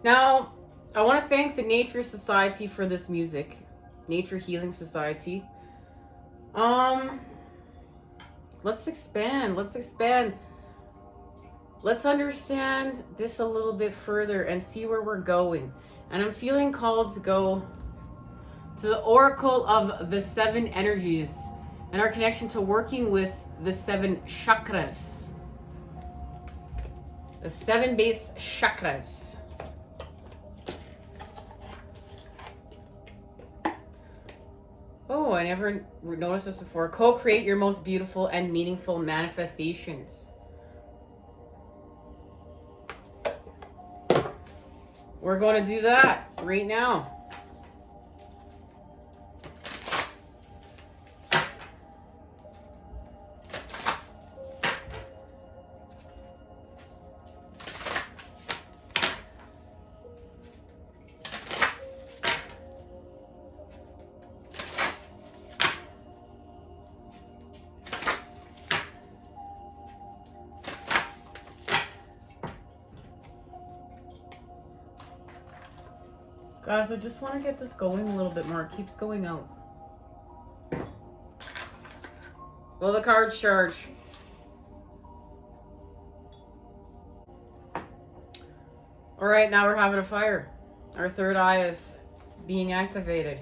Now, I want to thank the Nature Society for this music. Nature Healing Society. Let's expand. Let's understand this a little bit further and see where we're going. And I'm feeling called to go to the Oracle of the 7 energies and our connection to working with the 7 chakras. The 7 base chakras. Oh, I never noticed this before. Co-create your most beautiful and meaningful manifestations. We're going to do that right now. Guys, I just want to get this going a little bit more. It keeps going out. Will the cards charge? All right, now we're having a fire. Our third eye is being activated.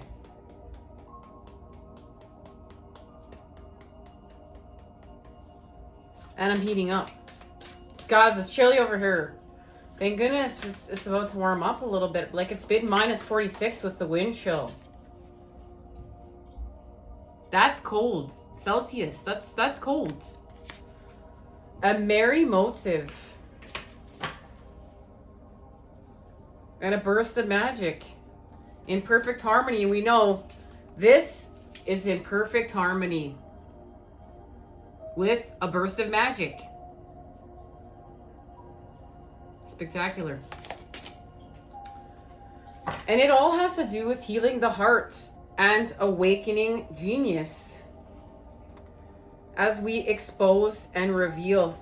And I'm heating up. Guys, it's chilly over here. Thank goodness it's about to warm up a little bit. Like, it's been minus 46 with the wind chill. That's cold. Celsius. That's cold. A merry motive. And a burst of magic. In perfect harmony. And we know this is in perfect harmony with a burst of magic. Spectacular. And it all has to do with healing the heart and awakening genius as we expose and reveal.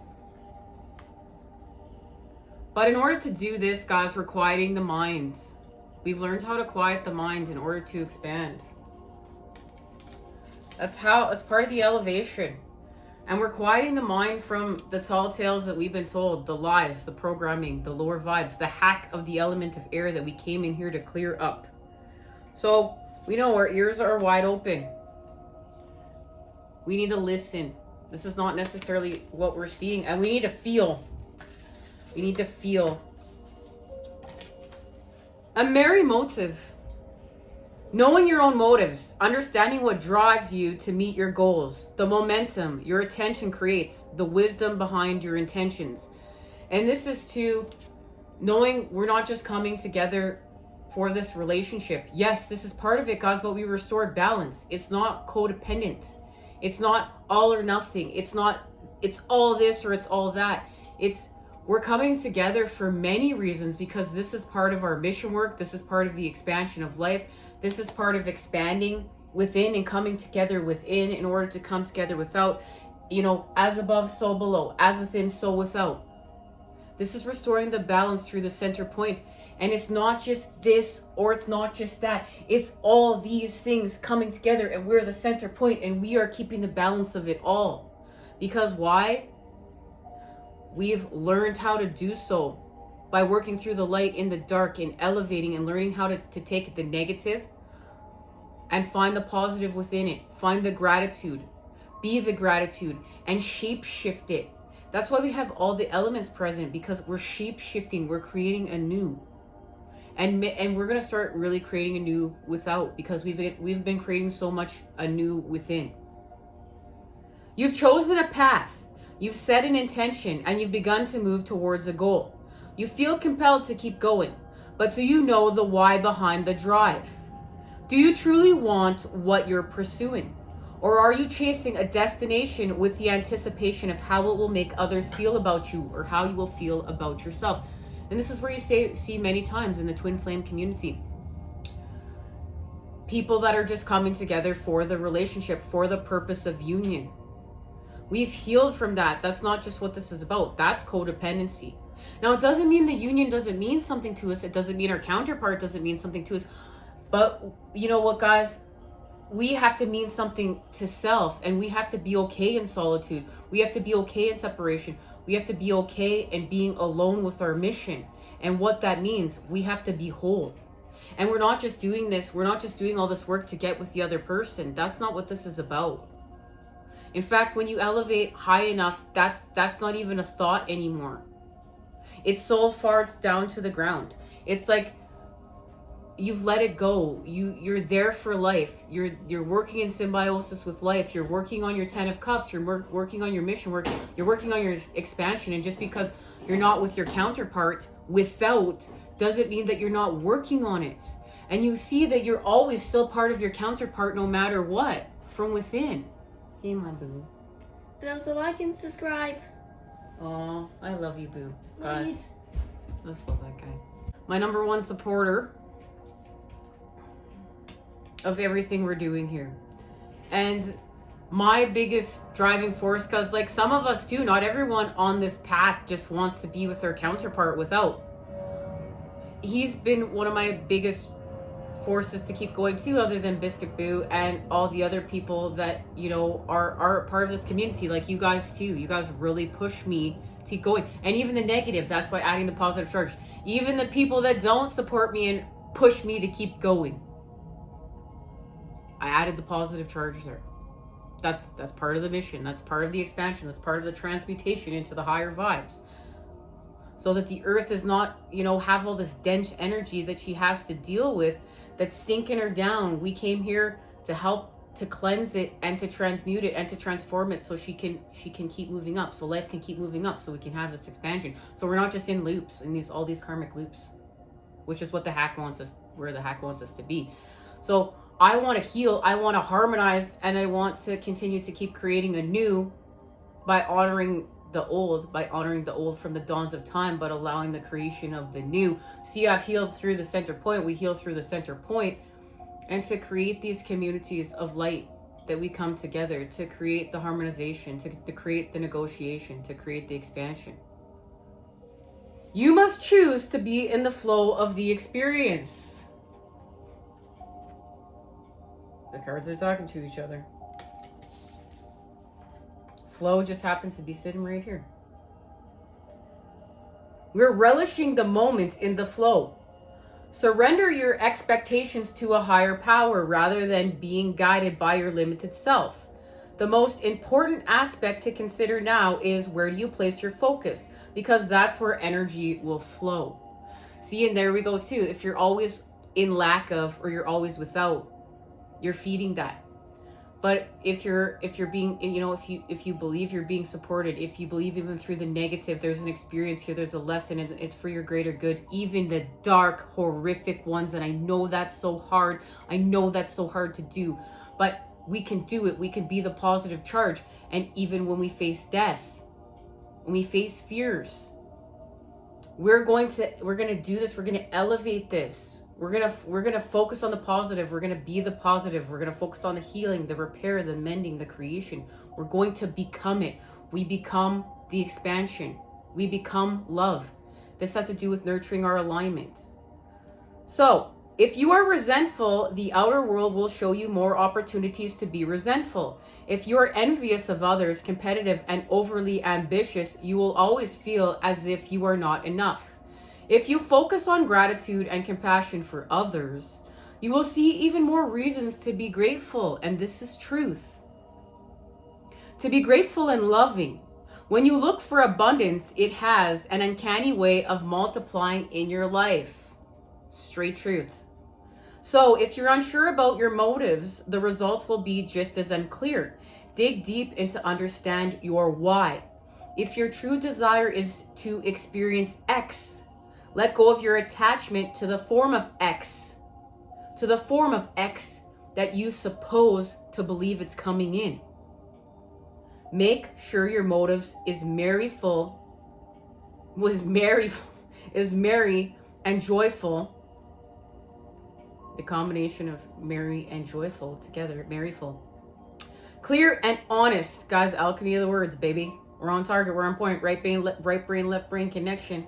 But in order to do this, guys, we're quieting the mind. We've learned how to quiet the mind in order to expand. That's part of the elevation. And we're quieting the mind from the tall tales that we've been told, the lies, the programming, the lower vibes, the hack of the element of air that we came in here to clear up. So we know our ears are wide open. We need to listen. This is not necessarily what we're seeing. And we need to feel. We need to feel. A merry motive. Knowing your own motives, understanding what drives you to meet your goals, the momentum your attention creates, the wisdom behind your intentions. And this is to knowing we're not just coming together for this relationship. Yes, this is part of it, guys, but we restored balance. It's not codependent. It's not all or nothing. It's all this or it's all that. We're coming together for many reasons because this is part of our mission work. This is part of the expansion of life. This is part of expanding within and coming together within in order to come together without, as above, so below, as within, so without. This is restoring the balance through the center point. And it's not just this or it's not just that. It's all these things coming together and we're the center point and we are keeping the balance of it all. Because why? We've learned how to do so by working through the light in the dark and elevating and learning how to take the negative and find the positive within it. Find the gratitude. Be the gratitude and shape shift it. That's why we have all the elements present, because we're shape shifting. We're creating a new. And we're going to start really creating a new without, because we've been creating so much anew within. You've chosen a path. You've set an intention and you've begun to move towards a goal. You feel compelled to keep going, but do you know the why behind the drive? Do you truly want what you're pursuing? Or are you chasing a destination with the anticipation of how it will make others feel about you or how you will feel about yourself? And this is where you see many times in the twin flame community. People that are just coming together for the relationship, for the purpose of union. We've healed from that. That's not just what this is about. That's codependency. Now, it doesn't mean the union doesn't mean something to us. It doesn't mean our counterpart doesn't mean something to us. But you know what, guys? We have to mean something to self, and we have to be okay in solitude. We have to be okay in separation. We have to be okay in being alone with our mission. And what that means, we have to be whole. And we're not just doing this, we're not just doing all this work to get with the other person. That's not what this is about. In fact, when you elevate high enough, that's not even a thought anymore. It's so far down to the ground. It's like you've let it go. You're there for life. You're working in symbiosis with life. You're working on your 10 of Cups. You're working on your mission work. You're working on your expansion. And just because you're not with your counterpart without doesn't mean that you're not working on it. And you see that you're always still part of your counterpart no matter what, from within. Hey, my boo. And also like and subscribe. Oh, I love you, boo. Right. Guys, I just love that guy. My number one supporter of everything we're doing here. And my biggest driving force, because like some of us too, not everyone on this path just wants to be with their counterpart without. He's been one of my biggest forces to keep going too, other than Biscuit Boo and all the other people that, you know, are part of this community, like you guys too. You guys really push me to keep going. And even the negative, that's why adding the positive charge. Even the people that don't support me and push me to keep going, I added the positive charge there. That's part of the mission. That's part of the expansion. That's part of the transmutation into the higher vibes. So that the earth is not, you know, have all this dense energy that she has to deal with that's sinking her down. We came here to help to cleanse it and to transmute it and to transform it so she can keep moving up. So life can keep moving up so we can have this expansion. So we're not just in loops, in all these karmic loops, which is what the hack wants us, where the hack wants us to be. So I want to heal, I want to harmonize, and I want to continue to keep creating anew by honoring the old from the dawns of time, but allowing the creation of the new. See, I've healed through the center point. We heal through the center point, and to create these communities of light that we come together to create the harmonization, to create the negotiation, to create the expansion. You must choose to be in the flow of the experience. The cards are talking to each other. Flow just happens to be sitting right here. We're relishing the moment in the flow. Surrender your expectations to a higher power rather than being guided by your limited self. The most important aspect to consider now is where do you place your focus, because that's where energy will flow. See, and there we go too. If you're always in lack of, or you're always without, you're feeding that. But if you're being, you know, if you believe you're being supported, if you believe even through the negative, there's an experience here, there's a lesson, and it's for your greater good, even the dark, horrific ones. And I know that's so hard. I know that's so hard to do, but we can do it. We can be the positive charge. And even when we face death, when we face fears, we're going to do this. We're going to elevate this. We're gonna focus on the positive. We're gonna be the positive. We're gonna focus on the healing, the repair, the mending, the creation. We're going to become it. We become the expansion. We become love. This has to do with nurturing our alignment. So if you are resentful, the outer world will show you more opportunities to be resentful. If you are envious of others, competitive, and overly ambitious, you will always feel as if you are not enough. If you focus on gratitude and compassion for others, you will see even more reasons to be grateful, and this is truth. To be grateful and loving. When you look for abundance, it has an uncanny way of multiplying in your life. Straight truth. So if you're unsure about your motives, the results will be just as unclear. Dig deep into understand your why. If your true desire is to experience X, let go of your attachment to the form of X, that you suppose to believe it's coming in. Make sure your motives is merry and joyful. The combination of merry and joyful together, merryful. Clear and honest, guys, alchemy of the words, baby. We're on target. We're on point. Right brain, left brain connection.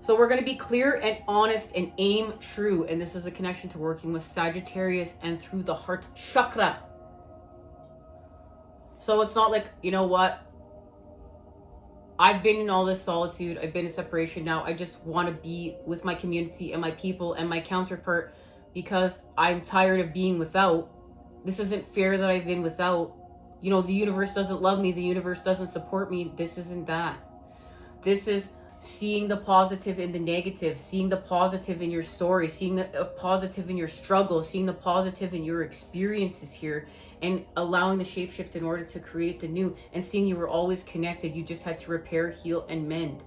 So we're going to be clear and honest and aim true. And this is a connection to working with Sagittarius and through the heart chakra. So it's not like, you know what? I've been in all this solitude. I've been in separation. Now I just want to be with my community and my people and my counterpart because I'm tired of being without. This isn't fair that I've been without. You know, the universe doesn't love me. The universe doesn't support me. This isn't that. This is seeing the positive in the negative, seeing the positive in your story, seeing the positive in your struggle, seeing the positive in your experiences here, and allowing the shapeshift in order to create the new, and seeing you were always connected. You just had to repair, heal, and mend.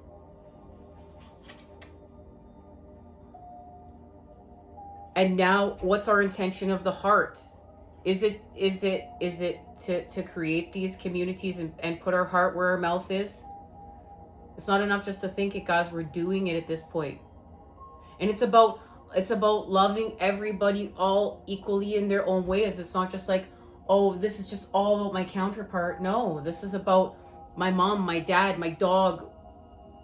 And now, what's our intention of the heart? Is it to create these communities and put our heart where our mouth is? It's not enough just to think it, guys. We're doing it at this point. And it's about loving everybody all equally in their own ways. It's not just like, oh, this is just all about my counterpart. No, this is about my mom, my dad, my dog,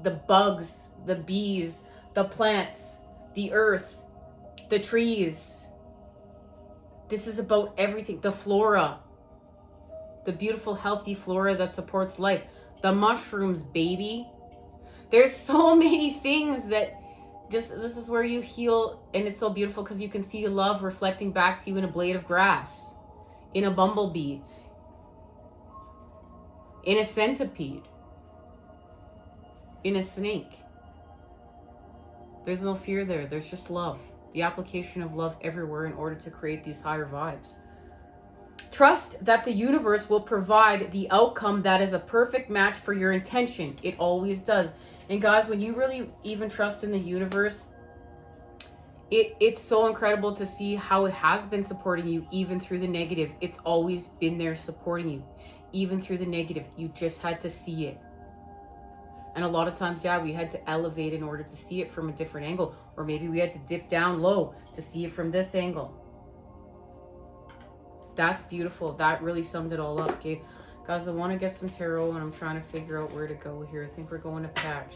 the bugs, the bees, the plants, the earth, the trees. This is about everything. The flora, the beautiful, healthy flora that supports life. The mushrooms, baby. There's so many things that this is where you heal, and it's so beautiful because you can see love reflecting back to you in a blade of grass, in a bumblebee, in a centipede, in a snake. There's no fear there. There's just love. The application of love everywhere in order to create these higher vibes. Trust that the universe will provide the outcome that is a perfect match for your intention. It always does. And guys, when you really even trust in the universe, it's so incredible to see how it has been supporting you even through the negative. It's always been there supporting you, even through the negative. You just had to see it. And a lot of times, yeah, we had to elevate in order to see it from a different angle. Or maybe we had to dip down low to see it from this angle. That's beautiful. That really summed it all up, okay? Guys, I want to get some tarot, and I'm trying to figure out where to go here. I think we're going to patch.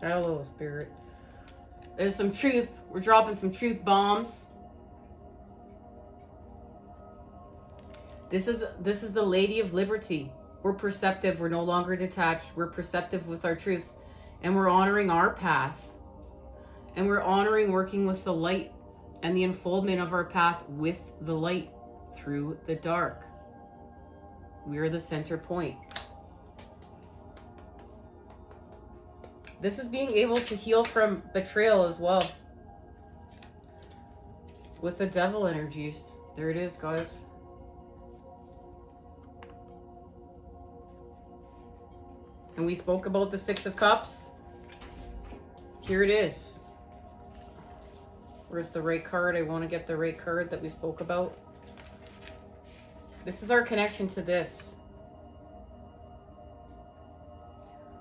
Hello, Spirit. There's some truth. We're dropping some truth bombs. This is the Lady of Liberty. We're perceptive. We're no longer detached. We're perceptive with our truths. And we're honoring our path. And we're honoring working with the light and the unfoldment of our path with the light through the dark. We are the center point. This is being able to heal from betrayal as well. With the devil energies. There it is, guys. And we spoke about the Six of Cups. Here it is. Where's the right card? I want to get the right card that we spoke about. This is our connection to this.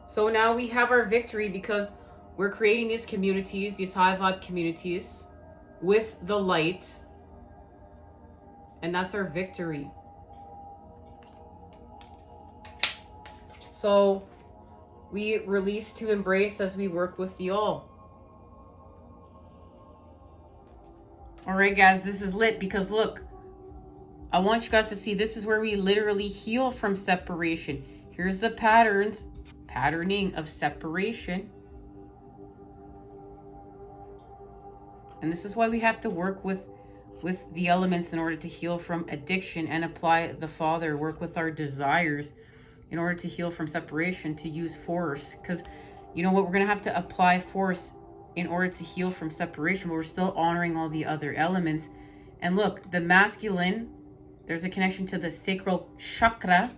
So now we have our victory because we're creating these communities, these high vibe communities with the light. And that's our victory. So we release to embrace as we work with the all. All right, guys, this is lit because look, I want you guys to see this is where we literally heal from separation. Here's the patterning of separation. And this is why we have to work with the elements in order to heal from addiction and apply the Father, work with our desires in order to heal from separation, to use force. Because you know what, we're going to have to apply force in order to heal from separation, but we're still honoring all the other elements. And look, the masculine, there's a connection to the sacral chakra.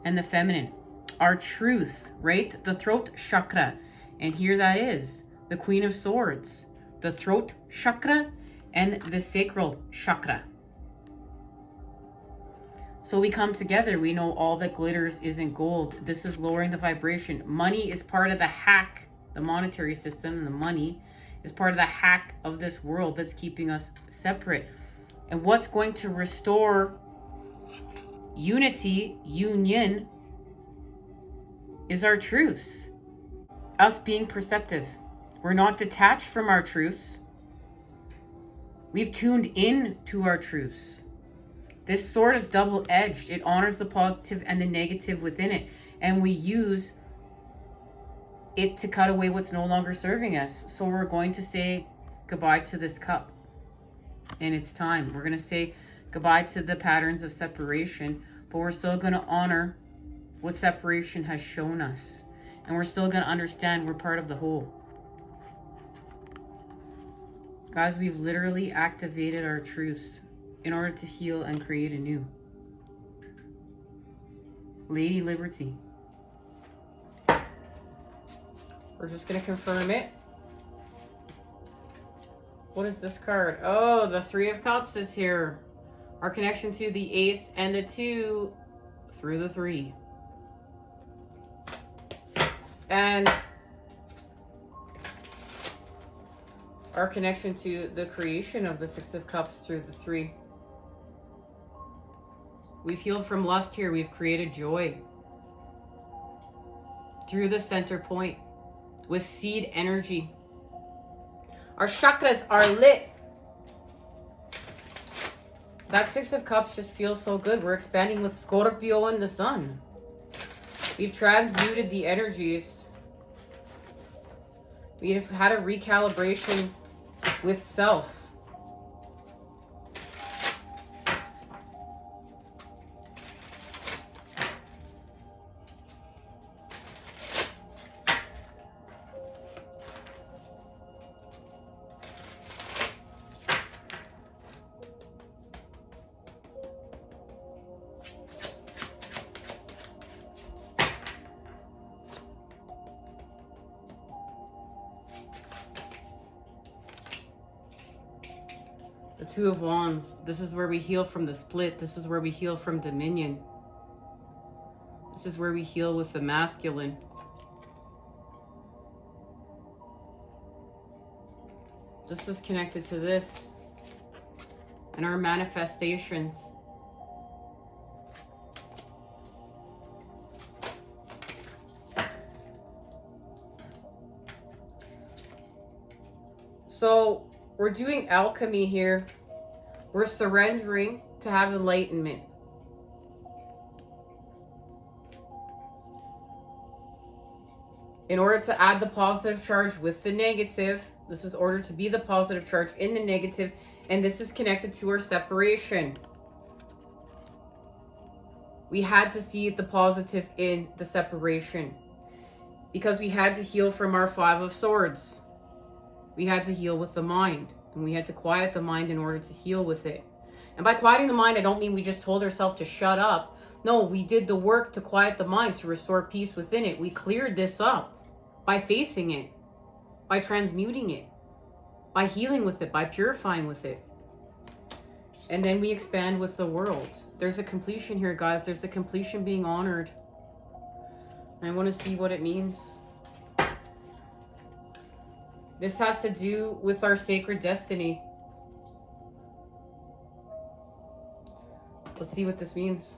And the feminine. our truth, right? The throat chakra. And here that is, the Queen of Swords, the throat chakra and the sacral chakra. So we come together. We know all that glitters isn't gold. This is lowering the vibration. Money is part of the hack, the monetary system, and the money is part of the hack of this world that's keeping us separate. And what's going to restore unity, union, is our truths. Us being perceptive. We're not detached from our truths. We've tuned in to our truths. This sword is double-edged. It honors the positive and the negative within it. And we use it to cut away what's no longer serving us. So we're going to say goodbye to this cup. And it's time. We're going to say goodbye to the patterns of separation. But we're still going to honor what separation has shown us. And we're still going to understand we're part of the whole. Guys, we've literally activated our truths in order to heal and create anew. Lady Liberty. We're just going to confirm it. What is this card? Oh, the Three of Cups is here. Our connection to the Ace and the 2 through the 3. And our connection to the creation of the Six of Cups through the 3. We've healed from lust here. We've created joy through the center point with seed energy. Our chakras are lit. That Six of Cups just feels so good. We're expanding with Scorpio and the Sun. We've transmuted the energies. We've had a recalibration with self. The Two of Wands. This is where we heal from the split. This is where we heal from dominion. This is where we heal with the masculine. This is connected to this and our manifestations. So we're doing alchemy here. We're surrendering to have enlightenment. In order to add the positive charge with the negative, this is ordered to be the positive charge in the negative, and this is connected to our separation. We had to see the positive in the separation because we had to heal from our Five of Swords. We had to heal with the mind, and we had to quiet the mind in order to heal with it. And by quieting the mind, I don't mean we just told ourselves to shut up. No, we did the work to quiet the mind, to restore peace within it. We cleared this up by facing it, by transmuting it, by healing with it, by purifying with it. And then we expand with the world. There's a completion here, guys. There's a completion being honored. And I want to see what it means. This has to do with our sacred destiny. Let's see what this means.